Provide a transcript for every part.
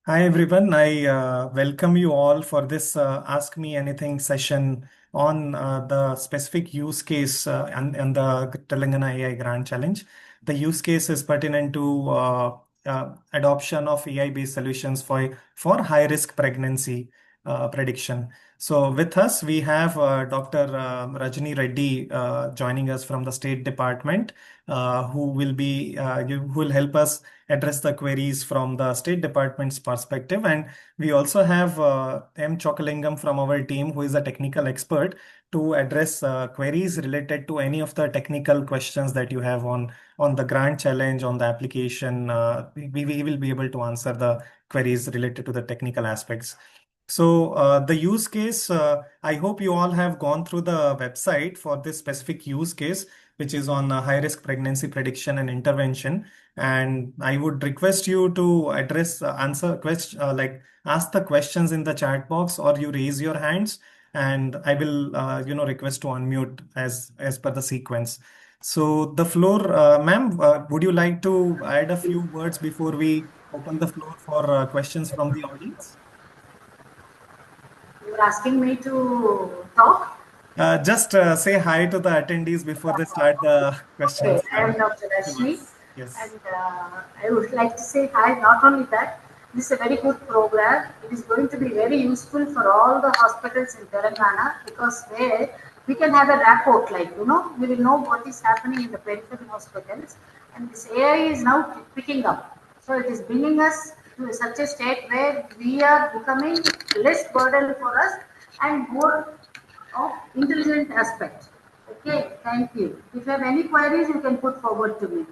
Hi everyone, I welcome you all for this Ask Me Anything session on the specific use case and the Telangana AI Grand Challenge. The use case is pertinent to adoption of AI-based solutions for high-risk pregnancy prediction. So with us, we have Dr. Rajni Reddy joining us from the State Department, who will help us address the queries from the State Department's perspective. And we also have M. Chokalingam from our team, who is a technical expert to address queries related to any of the technical questions that you have on the grant challenge, on the application. We will be able to answer the queries related to the technical aspects. So the use case, I hope you all have gone through the website for this specific use case, which is on high risk pregnancy prediction and intervention. And I would request you to answer like ask the questions in the chat box, or you raise your hands, and I will, request to unmute as per the sequence. So the floor, ma'am, would you like to add a few words before we open the floor for questions from the audience? You're asking me to talk? Just say hi to the attendees before they start the Okay, questions I am Dr. to Rashmi, us. Yes. and I would like to say hi. Not only that, this is a very good program. It is going to be very useful for all the hospitals in Telangana because there we can have a rapport, like we will know what is happening in the peripheral hospitals, and this AI is now picking up. So it is bringing us to such a state where we are becoming less burden for us and more of intelligent aspect. Okay, thank you. If you have any queries, you can put forward to me.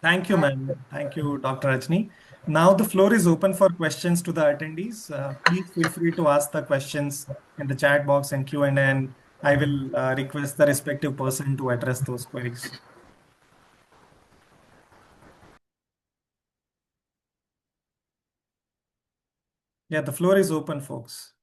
Thank you, ma'am. Thank you, Dr. Rajni. Now the floor is open for questions to the attendees. Please feel free to ask the questions in the chat box and Q&A, and I will request the respective person to address those queries. Yeah, the floor is open, folks.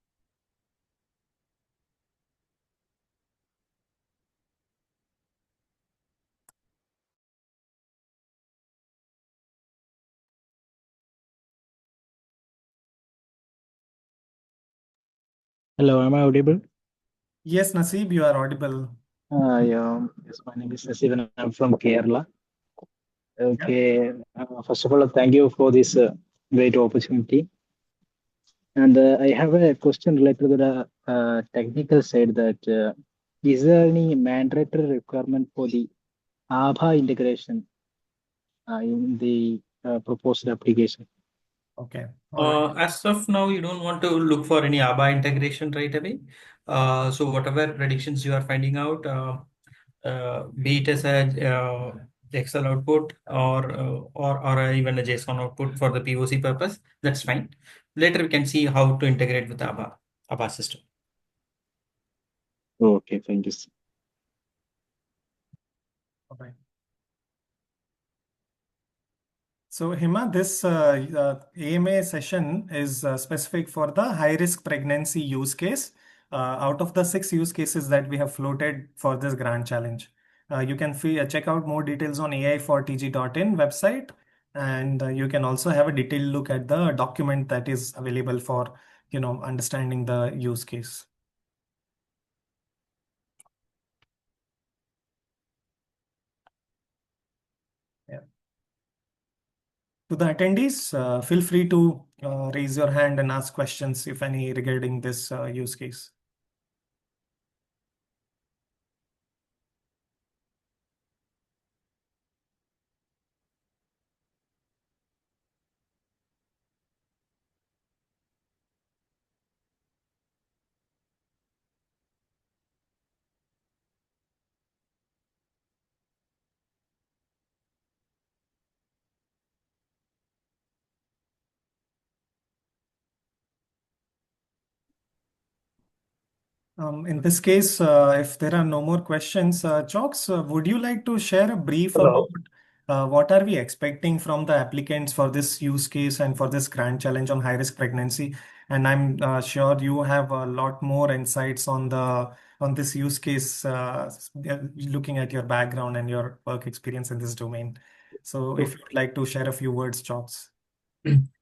Hello, am I audible? Yes, Naseeb, you are audible. Yeah, yes, my name is Nasir and I'm from Kerala. Yeah. Okay, first of all, thank you for this great opportunity. And I have a question related to the technical side that is there any mandatory requirement for the ABHA integration in the proposed application? Okay. All right. As of now, you don't want to look for any ABA integration right away. So whatever predictions you are finding out, be it as a Excel output or even a JSON output for the POC purpose, that's fine. Later we can see how to integrate with ABA system. Okay, thank you. All right. So, Hima, this AMA session is specific for the high-risk pregnancy use case out of the 6 use cases that we have floated for this grand challenge. You can check out more details on ai4tg.in website, and you can also have a detailed look at the document that is available for, understanding the use case. Yeah. To the attendees, feel free to raise your hand and ask questions, if any, regarding this use case. In this case, if there are no more questions, Chalks, would you like to share a brief about Hello. what are we expecting from the applicants for this use case and for this grand challenge on high-risk pregnancy? And I'm sure you have a lot more insights on this use case, looking at your background and your work experience in this domain. So if So, you'd like to share a few words, Chalks.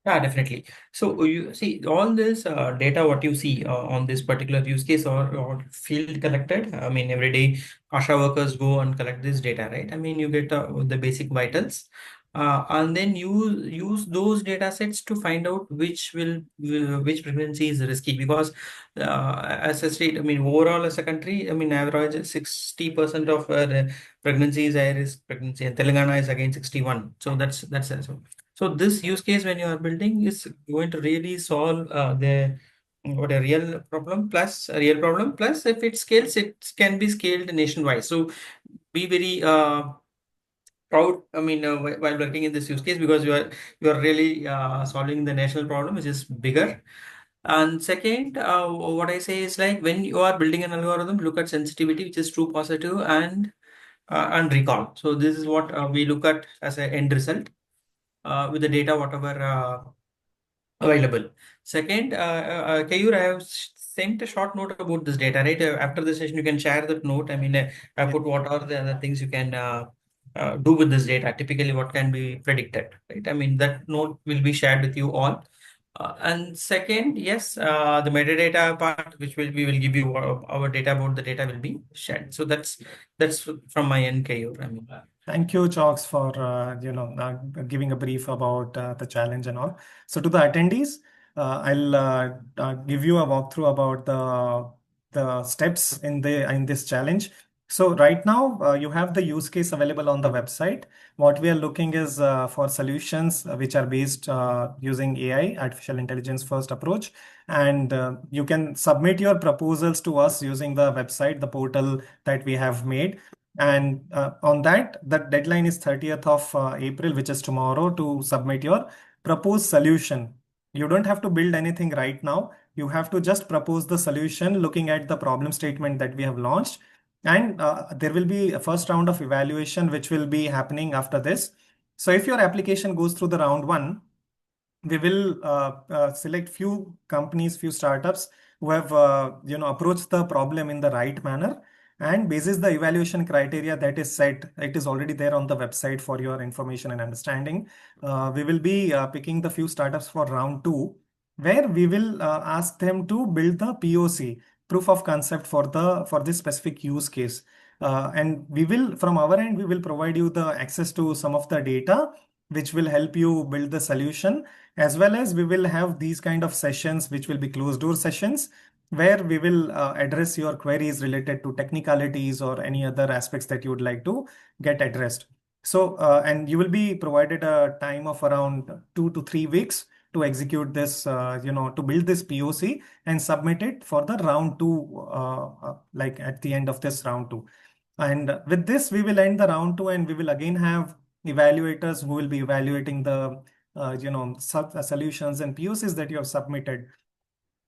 Yeah, definitely. So you see all this data, what you see on this particular use case or field collected. I mean, every day ASHA workers go and collect this data, right? I mean, you get the basic vitals, and then you use those data sets to find out which pregnancy is risky. Because as a state, I mean, overall as a country, I mean, average 60% of the pregnancy is high risk pregnancy, and Telangana is again 61. So that's so this use case when you are building is going to really solve the what a real problem plus a real problem plus if it scales it can be scaled nationwide. So be very proud. I mean while working in this use case because you are really solving the national problem which is bigger. And second, what I say is like when you are building an algorithm, look at sensitivity, which is true positive, and recall. So this is what we look at as an end result with the data whatever available. Second, Kayur, I have sent a short note about this data, right? After the session, you can share that note. I mean, I Yeah. put what are the other things you can do with this data. Typically, what can be predicted, right? I mean, that note will be shared with you all. And second, yes, the metadata part, which we will give you our data about the data will be shared. So that's from my end, Kayur. I mean. Thank you, Chalks, for giving a brief about the challenge and all. So, to the attendees, I'll give you a walkthrough about the steps in this challenge. So, right now, you have the use case available on the website. What we are looking is for solutions which are based using AI, artificial intelligence first approach, and you can submit your proposals to us using the website, the portal that we have made. And on that, the deadline is 30th of April, which is tomorrow, to submit your proposed solution. You don't have to build anything right now. You have to just propose the solution looking at the problem statement that we have launched. And there will be a first round of evaluation, which will be happening after this. So if your application goes through the round one, we will select few companies, few startups who have approached the problem in the right manner, and basis the evaluation criteria that is set. It is already there on the website for your information and understanding. We will be picking the few startups for round two, where we will ask them to build the POC, proof of concept, for this specific use case. And we will, from our end, we will provide you the access to some of the data which will help you build the solution, as well as we will have these kind of sessions which will be closed door sessions, where we will address your queries related to technicalities or any other aspects that you would like to get addressed. So and you will be provided a time of around 2 to 3 weeks to execute this, to build this POC and submit it for the round two, like at the end of this round two. And with this, we will end the round two, and we will again have evaluators who will be evaluating the solutions and POCs that you have submitted.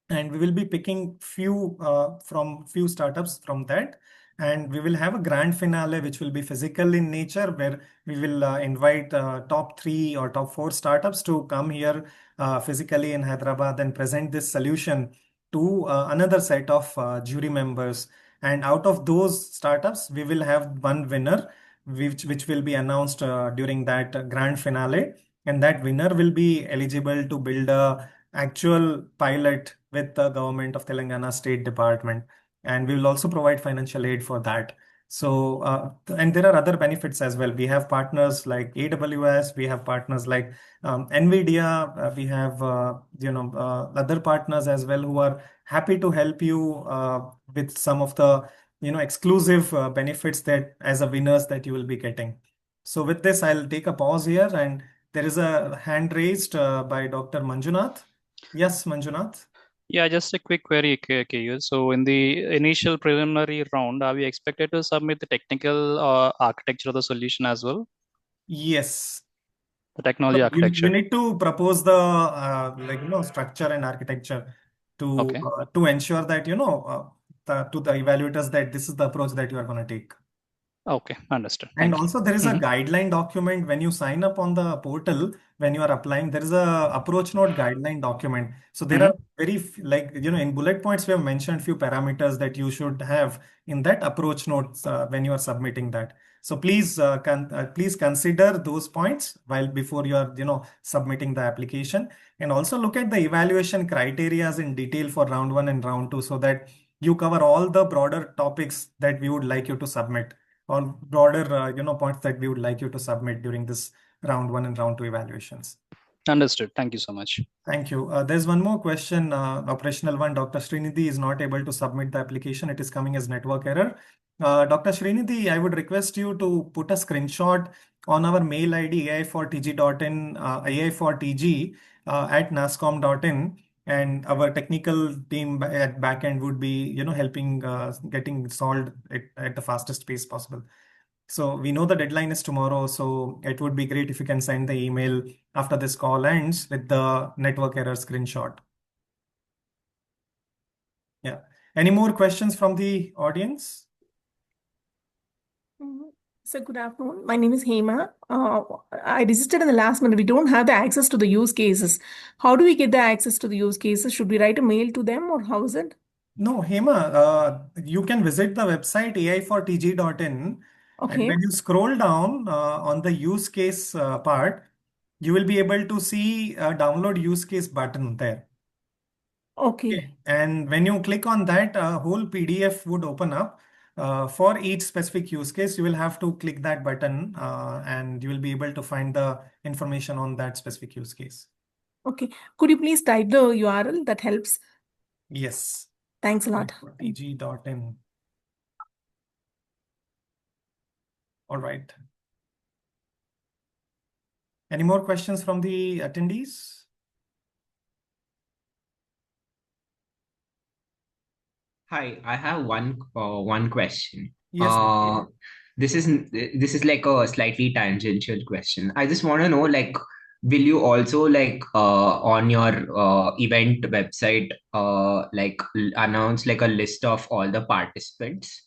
And we will be picking few from few startups from that, and we will have a grand finale which will be physical in nature, where we will invite top three or top four startups to come here physically in Hyderabad and present this solution to another set of jury members. And out of those startups, we will have one winner, which will be announced during that grand finale, and that winner will be eligible to build a actual pilot with the government of Telangana State Department, and we will also provide financial aid for that. So, and there are other benefits as well. We have partners like AWS, we have partners like NVIDIA, we have other partners as well who are happy to help you with some of the exclusive benefits that as a winners that you will be getting. So with this, I'll take a pause here, and there is a hand raised by Dr. Manjunath. Yes, Manjunath. Yeah, just a quick query, KU. So in the initial preliminary round, are we expected to submit the technical architecture of the solution as well? Yes. The So technology you architecture. need to propose the structure and architecture Okay. to ensure that to the evaluators that this is the approach that you are going to take. Okay, understood. And Thank you. also there is a Mhm. guideline document when you sign up on the portal. When you are applying, there is a approach note guideline document. So there are Mhm. in bullet points we have mentioned few parameters that you should have in that approach notes when you are submitting that. So please please consider those points while before you are submitting the application, and also look at the evaluation criterias in detail for round one and round two, so that you cover all the broader topics that we would like you to submit, or broader points that we would like you to submit during this round one and round two evaluations. Understood. Thank you so much. Thank you. There's one more question, operational one. Dr. Srinidhi is not able to submit the application. It is coming as network error. Dr. Srinidhi, I would request you to put a screenshot on our mail ID ai4tg.in, ai4tg at nascom.in, and our technical team at backend would be, helping getting solved at the fastest pace possible. So we know the deadline is tomorrow, so it would be great if you can send the email after this call ends with the network error screenshot. Yeah. Any more questions from the audience? So good afternoon. My name is Hema. I registered in the last minute. We don't have the access to the use cases. How do we get the access to the use cases? Should we write a mail to them, or how is it? No, Hema, you can visit the website ai4tg.in, and Okay. when you scroll down on the use case part, you will be able to see a download use case button there. Okay. Okay. And when you click on that, a whole PDF would open up. For each specific use case, you will have to click that button and you will be able to find the information on that specific use case. Okay. Could you please type the URL? That helps. Yes. Thanks a lot. tg.in. All right. Any more questions from the attendees? Hi, I have one question. Yes. This is like a slightly tangential question. I just want to know, like, will you also like on your event website announce like a list of all the participants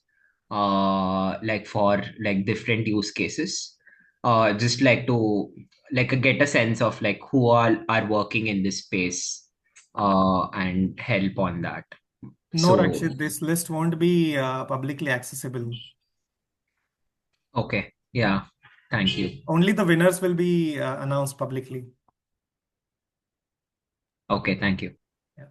like for like different use cases? Just like to get a sense of like who all are working in this space and help on that. No, So, Rakshit, this list won't be publicly accessible. okay. Yeah. Thank you. Only the winners will be announced publicly. Okay. Thank you. Yeah.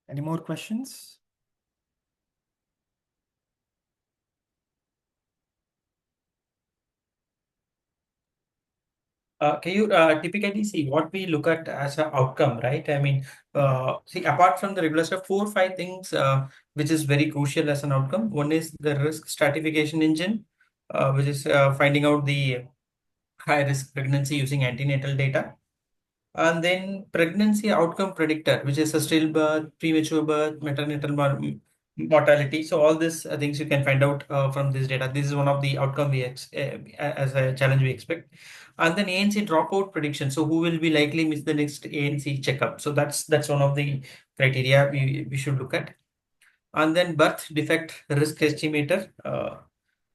Any more questions? Can you typically see what we look at as an outcome, right? I mean, see, apart from the regular stuff, 4 or 5 things which is very crucial as an outcome. One is the risk stratification engine, which is finding out the high risk pregnancy using antenatal data. And then pregnancy outcome predictor, which is a stillbirth, premature birth, mortality. So all these things you can find out from this data. This is one of the outcome as a challenge we expect. And then ANC dropout prediction. So who will be likely miss the next ANC checkup? So that's one of the criteria we should look at. And then birth defect risk estimator.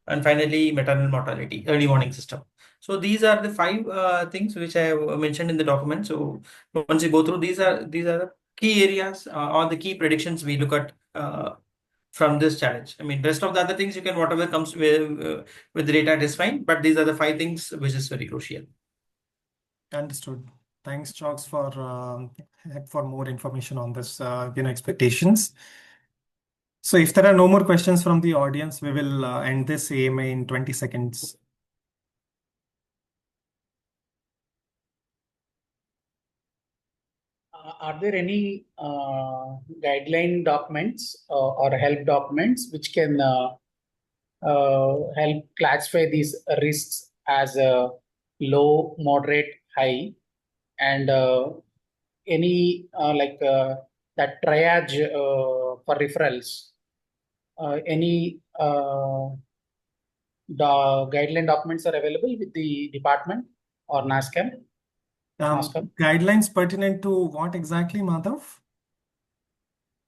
And finally, maternal mortality, early warning system. So these are the 5 things which I have mentioned in the document. So once you go through, these are the key areas or the key predictions we look at from this challenge. I mean, rest of the other things you can whatever comes with the data is fine, but these are the 5 things which is very crucial. Understood. Thanks, Chalks, for more information on this, expectations. So if there are no more questions from the audience, we will end this AMA in 20 seconds. Are there any guideline documents or help documents which can help classify these risks as low, moderate, high, and any that triage for referrals? Any guideline documents are available with the department or NASCAM? Guidelines pertinent to what exactly, Madhav?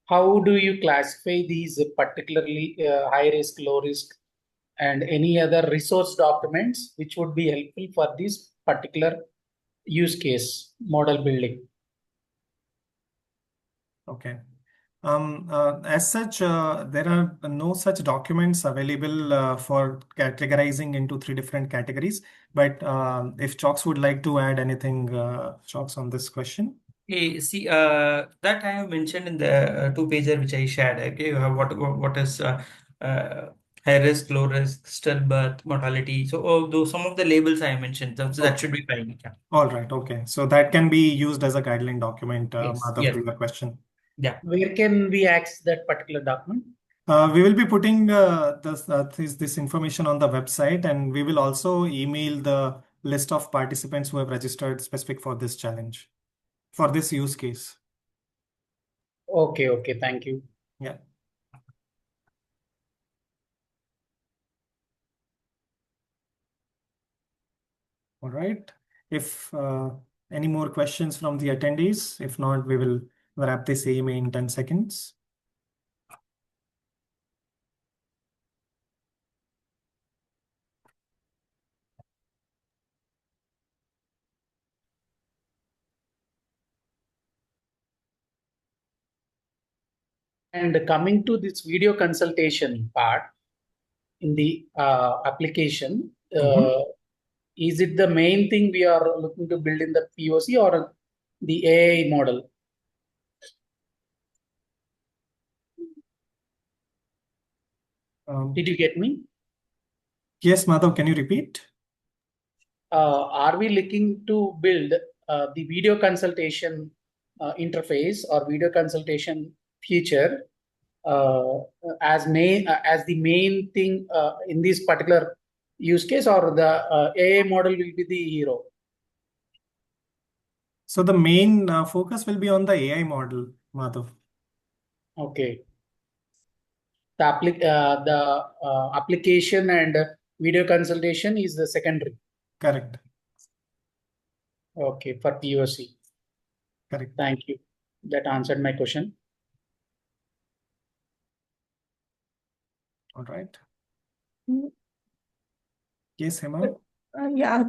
How do you classify these particularly high risk, low risk, and any other resource documents which would be helpful for this particular use case model building? Okay. As such, there are no such documents available for categorizing into three different categories. But if Chalks would like to add anything, Chalks, on this question. Hey, see, that I have mentioned in the two-pager which I shared. Okay, you have what is uh, high risk, low risk, stillbirth, mortality. So, those some of the labels I mentioned. That should be fine. Yeah. All right. Okay. So that can be used as a guideline document, Yes. Madhav, Yes. to your question. Yeah. Where can we access that particular document? We will be putting this information on the website, and we will also email the list of participants who have registered specific for this challenge, for this use case. Okay, okay, thank you. Yeah. All right. If any more questions from the attendees, if not, we will wrap this AMA in 10 seconds. And coming to this video consultation part in the application, is it the main thing we are looking to build in the POC or the AI model? Did you get me? Yes, Madhav, can you repeat? Are we looking to build the video consultation interface or video consultation feature as the main thing in this particular use case, or the AI model will be the hero? So the main focus will be on the AI model, Madhav. Okay. The application and video consultation is the secondary. Correct. Okay, for POC. Correct. Thank you. That answered my question. All right. Mm. Yes, Hema. Yeah,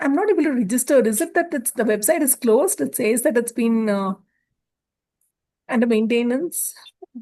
I'm not able to register. Is it that the website is closed? It says that it's been under maintenance.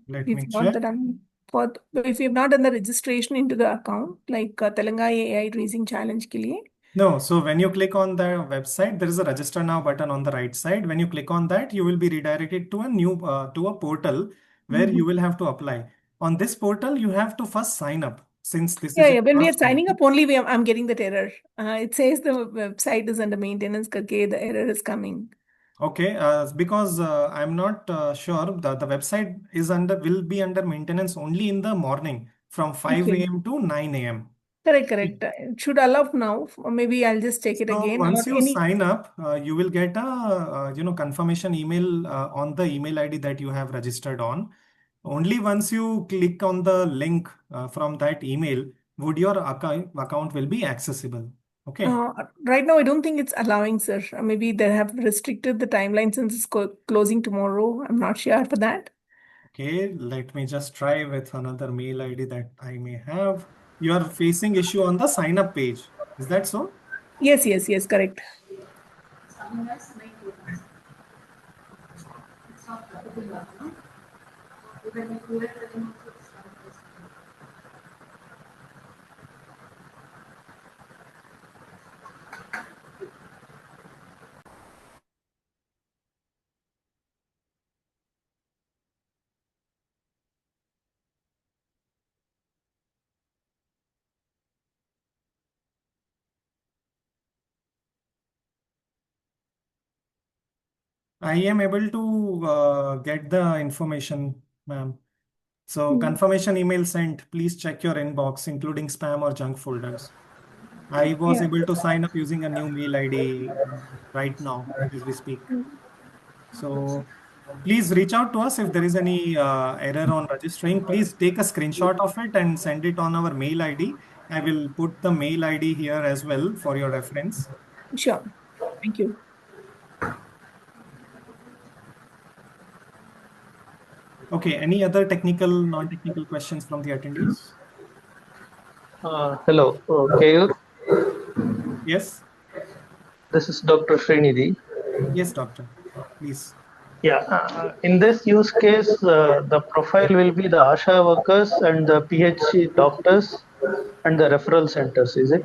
Let If me not check. that if you've not done the registration into the account, like Telangana AI Rising Challenge के लिए. No, so when you click on the website, there is a register now button on the right side. When you click on that, you will be redirected to a portal where you will have to apply. On this portal, you have to first sign up, since this is Yeah, your yeah. When we are first signing time. up, only I'm getting that error. It says the website is under maintenance. करके the error is coming. Okay, because I'm not sure the website will be under maintenance only in the morning from 5 Okay. a.m. to 9 a.m. Correct, correct. It should allow now. Or maybe I'll just check it So again. Or once you any. sign up, you will get a confirmation email on the email ID that you have registered on. Only once you click on the link from that email would your account will be accessible. Okay. Right now, I don't think it's allowing, sir. Maybe they have restricted the timeline since it's closing tomorrow. I'm not sure for that. Okay, let me just try with another mail ID that I may have. You are facing issue on the sign up page. Is that so? Yes, yes, yes, correct. I am able to get the information, ma'am. So Mm. confirmation email sent. Please check your inbox, including spam or junk folders. I was Yeah. able to sign up using a new mail ID right now as we speak. Mm. So please reach out to us if there is any error on registering. Please take a screenshot of it and send it on our mail ID. I will put the mail ID here as well for your reference. Sure. Thank you. Okay, any other technical, non-technical questions from the attendees? Hello, Kayur. Yes? This is Dr. Srinidhi. Yes, doctor. Please. Yeah, in this use case, the profile will be the ASHA workers and the PHC doctors and the referral centers, is it?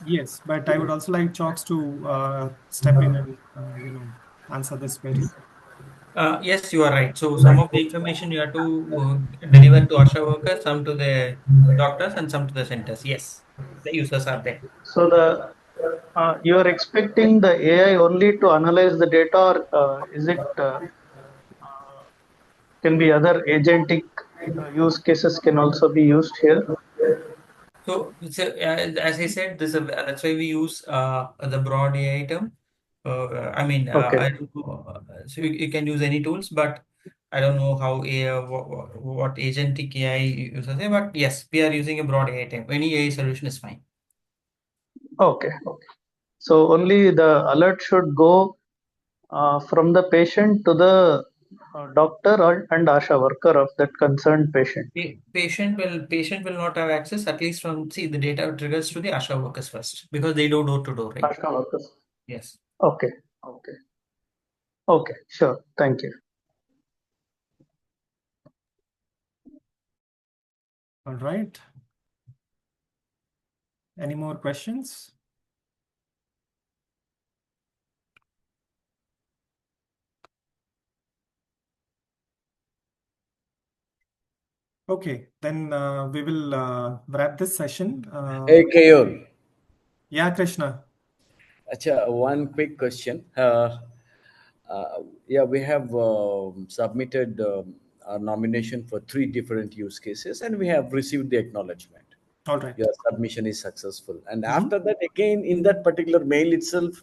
Yes, but I would also like Chalks to step in and answer this query. Yes, you are right. So some of the information you have to deliver to ASHA workers, some to the doctors, and some to the centers. Yes, the users are there. So you are expecting the AI only to analyze the data, or is it can be other agentic use cases can also be used here? So, as I said, that's why we use the broad AI term. Okay. I don't know, so you can use any tools, but I don't know how AI, what agentic AI users say. But yes, we are using a broad AI term. Any AI solution is fine. Okay. So only the alert should go from the patient to the doctor and ASHA worker of that concerned patient. Patient will not have access, at least from the data triggers to the ASHA workers first, because they do door to door, right? ASHA workers. Yes. Okay. Okay. Sure. Thank you. All right. Any more questions? Okay, then we will wrap this session. Hey, Kayur. Yeah, Krishna. Acha, one quick question. Yeah, we have submitted our nomination for 3 different use cases, and we have received the acknowledgement. All right. Your submission is successful. And Mhm. after that, again, in that particular mail itself,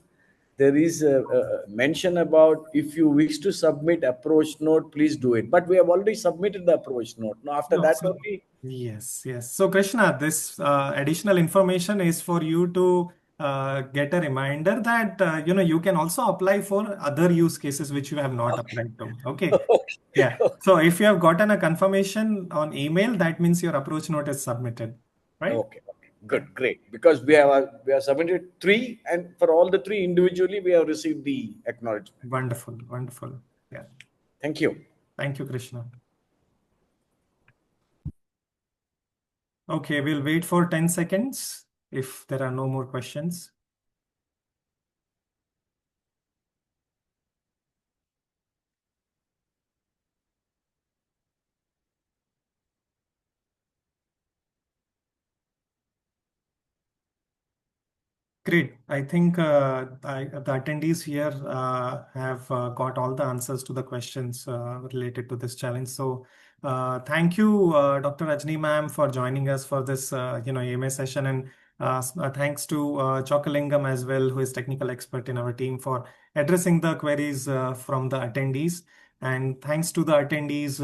there is a mention about if you wish to submit approach note, please do it. But we have already submitted the approach note. Now, after No, that so only. yes, yes. So Krishna, this additional information is for you to get a reminder that you can also apply for other use cases which you have not applied to. Okay. Yeah. So if you have gotten a confirmation on email, that means your approach note is submitted, right? Okay, Yeah. good, great. Because we have submitted 3, and for all the 3 individually, we have received the acknowledgement. Wonderful, wonderful. Yeah. Thank you. Thank you, Krishna. Okay, we'll wait for 10 seconds if there are no more questions. Great. I think the attendees here have got all the answers to the questions related to this challenge. So thank you, Dr. Rajni ma'am, for joining us for this AMA session, and thanks to Chokalingam as well, who is technical expert in our team, for addressing the queries from the attendees. And thanks to the attendees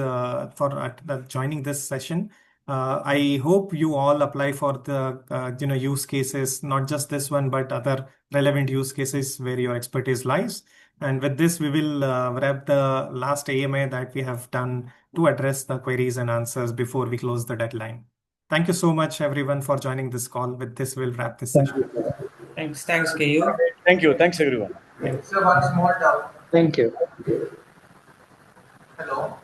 for joining this session. I hope you all apply for the use cases, not just this one, but other relevant use cases where your expertise lies. And with this, we will wrap the last AMA that we have done to address the queries and answers before we close the deadline. Thank you so much, everyone, for joining this call. With this, we'll wrap this Thank session. you. Thanks, KU. Thank you. Thanks, everyone. Yeah. So one small doubt. Thank you. Hello.